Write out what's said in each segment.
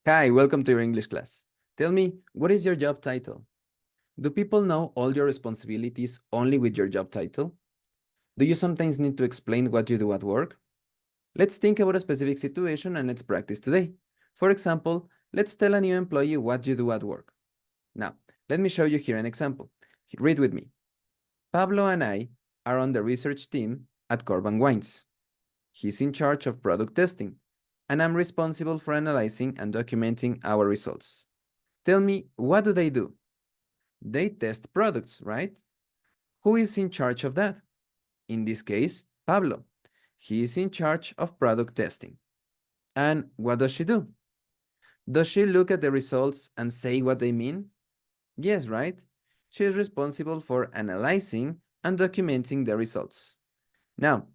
Hi, welcome to your English class. Tell me, what is your job title? Do people know all your responsibilities only with your job title? Do you sometimes need to explain what you do at work? Let's think about a specific situation and let's practice today. For example, let's tell a new employee what you do at work. Now, let me show you here an example. Read with me. Pablo and I are on the research team at Corban Wines. He's in charge of product testing, and I'm responsible for analyzing and documenting our results. Tell me, what do they do? They test products, right? Who is in charge of that? In this case, Pablo. He is in charge of product testing. And what does she do? Does she look at the results and say what they mean? Yes, right? She is responsible for analyzing and documenting the results. Now,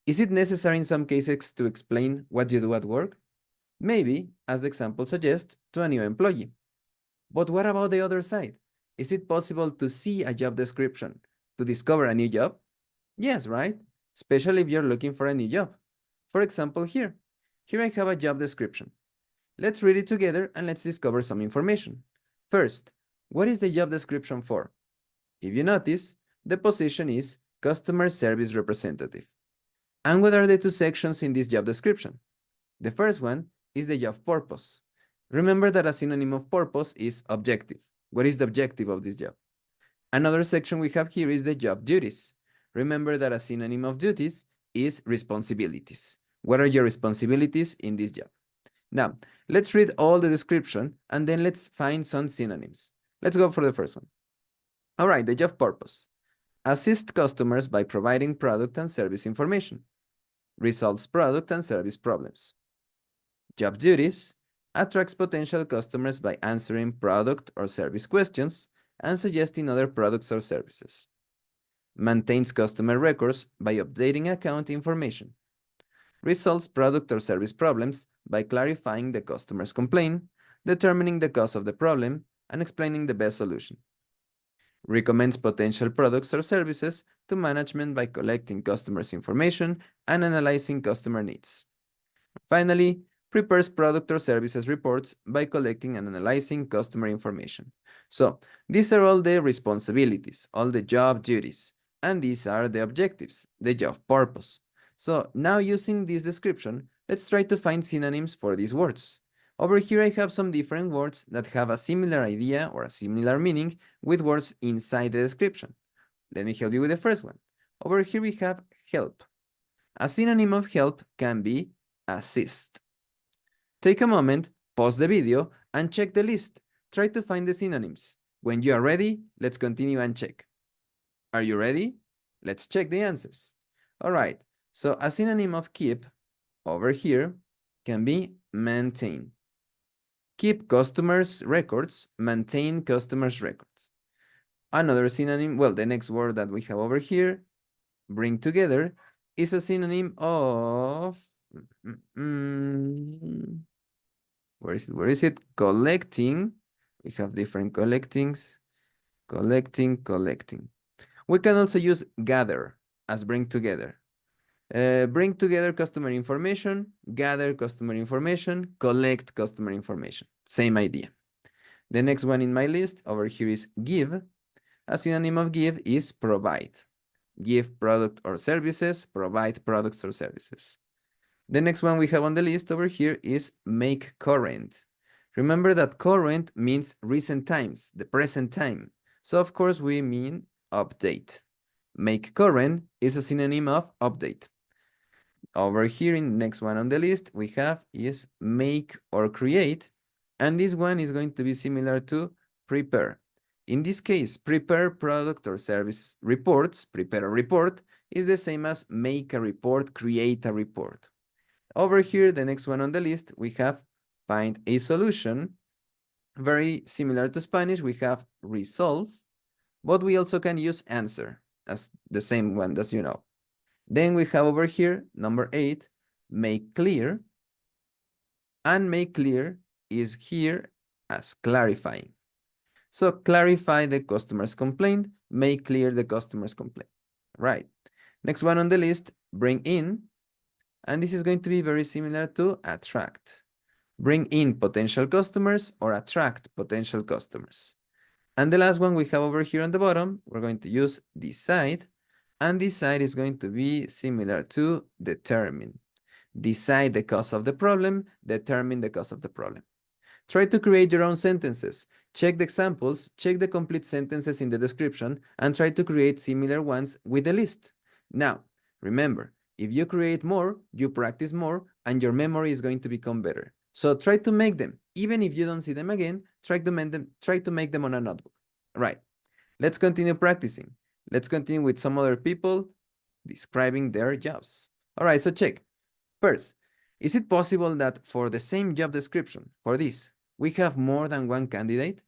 is it necessary in some cases to explain what you do at work? Maybe, as the example suggests, to a new employee. But what about the other side? Is it possible to see a job description to discover a new job? Yes, right? Especially if you're looking for a new job. For example, here. Here I have a job description. Let's read it together and let's discover some information. First, what is the job description for? If you notice, the position is Customer Service Representative. And what are the two sections in this job description? The first one is the job purpose. Remember that a synonym of purpose is objective. What is the objective of this job? Another section we have here is the job duties. Remember that a synonym of duties is responsibilities. What are your responsibilities in this job? Now, let's read all the description and then let's find some synonyms. Let's go for the first one. All right, the job purpose. Assist customers by providing product and service information. Resolves product and service problems. Job duties. Attracts potential customers by answering product or service questions and suggesting other products or services. Maintains customer records by updating account information. Resolves product or service problems by clarifying the customer's complaint, determining the cause of the problem, and explaining the best solution. Recommends potential products or services to management by collecting customers' information and analyzing customer needs. Finally, prepares product or services reports by collecting and analyzing customer information. So, these are all the responsibilities, all the job duties, and these are the objectives, the job purpose. So, now using this description, let's try to find synonyms for these words. Over here, I have some different words that have a similar idea or a similar meaning with words inside the description. Let me help you with the first one. Over here, we have help. A synonym of help can be assist. Take a moment, pause the video, and check the list. Try to find the synonyms. When you are ready, let's continue and check. Are you ready? Let's check the answers. All right, so a synonym of keep over here can be maintain. Keep customers' records, maintain customers' records. Another synonym, well, the next word that we have over here, bring together, is a synonym of where is it? Where is it? Collecting. We have different collectings. Collecting. We can also use gather as bring together. Bring together customer information, gather customer information, collect customer information. Same idea. The next one in my list over here is give. A synonym of give is provide. Give product or services, provide products or services. The next one we have on the list over here is make current. Remember that current means recent times, the present time. So of course we mean update. Make current is a synonym of update. Over here in the next one on the list we have is make or create. And this one is going to be similar to prepare. In this case, prepare product or service reports, prepare a report, is the same as make a report, create a report. Over here, the next one on the list, we have find a solution. Very similar to Spanish, we have resolve, but we also can use answer as the same one as you know. Then we have over here, number 8, make clear. And make clear is here as clarifying. So clarify the customer's complaint, make clear the customer's complaint. Right. Next one on the list, bring in. And this is going to be very similar to attract. bring in potential customers or attract potential customers. And the last one we have over here on the bottom, we're going to use decide, and decide is going to be similar to determine. Decide the cause of the problem, determine the cause of the problem. Try to create your own sentences. Check the examples, check the complete sentences in the description, and try to create similar ones with the list. Now, remember, if you create more, you practice more, and your memory is going to become better. So try to make them. Even if you don't see them again, try to make them on a notebook. Right. Let's continue practicing. Let's continue with some other people describing their jobs. All right, so check. First, is it possible that for the same job description, for this, we have more than one candidate?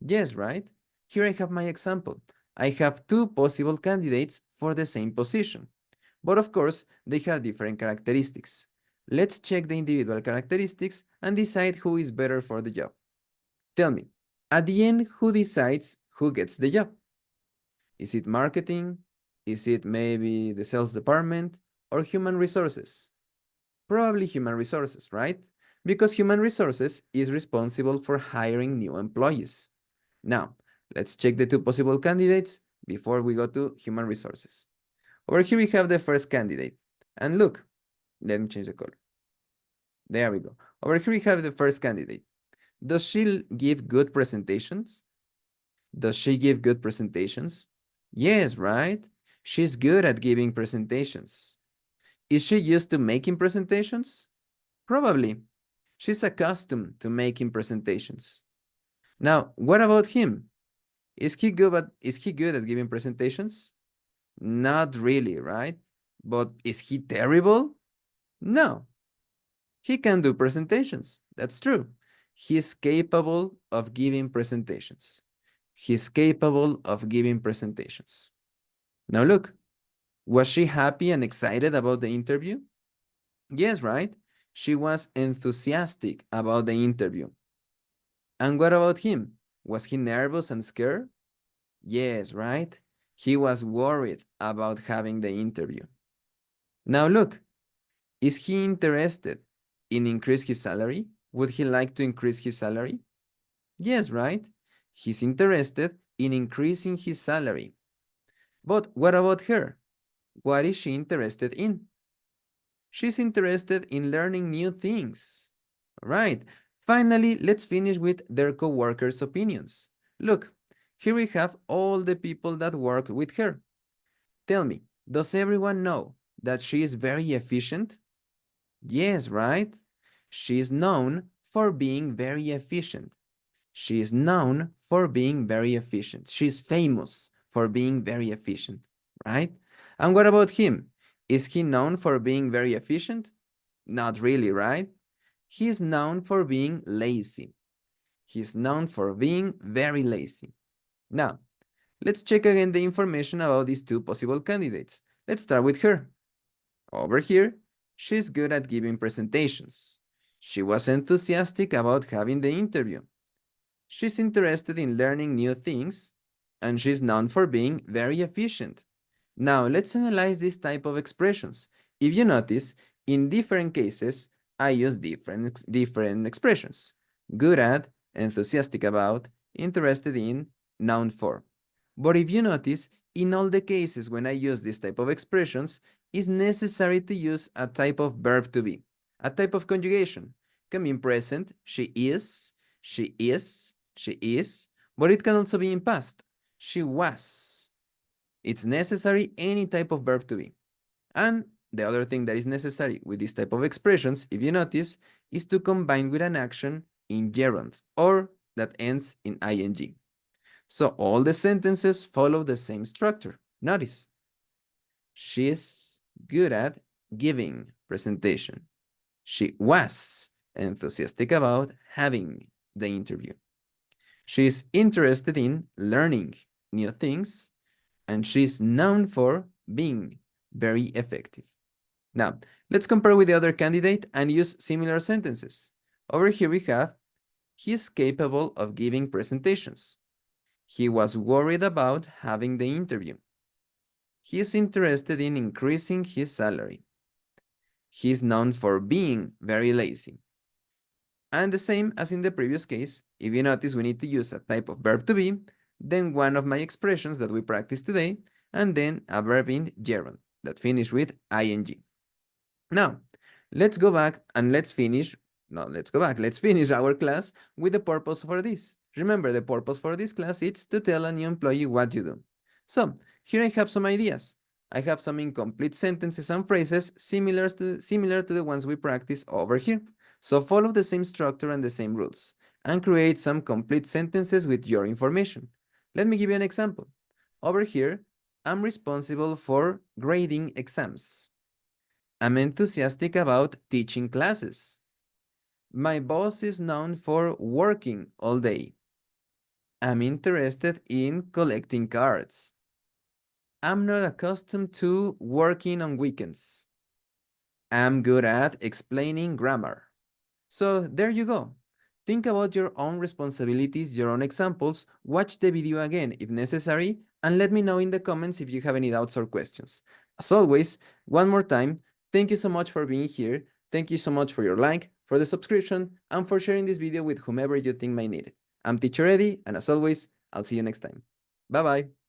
Yes, right? Here I have my example. I have two possible candidates for the same position. But of course, they have different characteristics. Let's check the individual characteristics and decide who is better for the job. Tell me, at the end, who decides who gets the job? Is it marketing? Is it maybe the sales department or human resources? Probably human resources, right? Because human resources is responsible for hiring new employees. Now, let's check the two possible candidates before we go to human resources. Over here we have the first candidate. And look, let me change the color. There we go. Over here we have the first candidate. Does she give good presentations? Does she give good presentations? Yes, right? She's good at giving presentations. Is she used to making presentations? Probably. She's accustomed to making presentations. Now, what about him? Is he good at giving presentations? Not really, right? But is he terrible? No. He can do presentations. That's true. He's capable of giving presentations. He's capable of giving presentations. Now look, was she happy and excited about the interview? Yes, right? She was enthusiastic about the interview. And what about him? Was he nervous and scared? Yes, right? He was worried about having the interview. Now look, is he interested in increase his salary? Would he like to increase his salary? Yes, right? He's interested in increasing his salary. But what about her? What is she interested in? She's interested in learning new things. Right. Finally, let's finish with their co-workers' opinions. Look, here we have all the people that work with her. Tell me, does everyone know that she is very efficient? Yes, right? She is known for being very efficient. She is known for being very efficient. She's famous for being very efficient, right? And what about him? Is he known for being very efficient? Not really, right? He's known for being lazy. He's known for being very lazy. Now, let's check again the information about these two possible candidates. Let's start with her. Over here, she's good at giving presentations. She was enthusiastic about having the interview. She's interested in learning new things, and she's known for being very efficient. Now, let's analyze this type of expressions. If you notice, in different cases, I use different expressions. Good at, enthusiastic about, interested in, known for. But if you notice, in all the cases when I use this type of expressions, it's necessary to use a type of verb to be, a type of conjugation. Can be in present, she is, but it can also be in past, she was. It's necessary any type of verb to be. And the other thing that is necessary with this type of expressions, if you notice, is to combine with an action in gerund or that ends in ing. So all the sentences follow the same structure. Notice, she's good at giving presentation. She was enthusiastic about having the interview. She's interested in learning new things, and she's known for being very effective. Now, let's compare with the other candidate and use similar sentences. Over here we have, he's capable of giving presentations. He was worried about having the interview. He's interested in increasing his salary. He's known for being very lazy. And the same as in the previous case, if you notice we need to use a type of verb to be, then one of my expressions that we practiced today, and then a verb in gerund that finish with ing. Now, let's go back and let's finish. No, let's go back. Let's finish our class with the purpose for this. Remember, the purpose for this class is to tell a new employee what you do. So, here I have some ideas. I have some incomplete sentences and phrases similar to the ones we practice over here. So follow the same structure and the same rules, and create some complete sentences with your information. Let me give you an example. Over here, I'm responsible for grading exams. I'm enthusiastic about teaching classes. My boss is known for working all day. I'm interested in collecting cards. I'm not accustomed to working on weekends. I'm good at explaining grammar. So there you go. Think about your own responsibilities, your own examples, watch the video again if necessary, and let me know in the comments if you have any doubts or questions. As always, one more time, thank you so much for being here. Thank you so much for your like, for the subscription, and for sharing this video with whomever you think might need it. I'm Teacher Eddy, and as always, I'll see you next time. Bye-bye.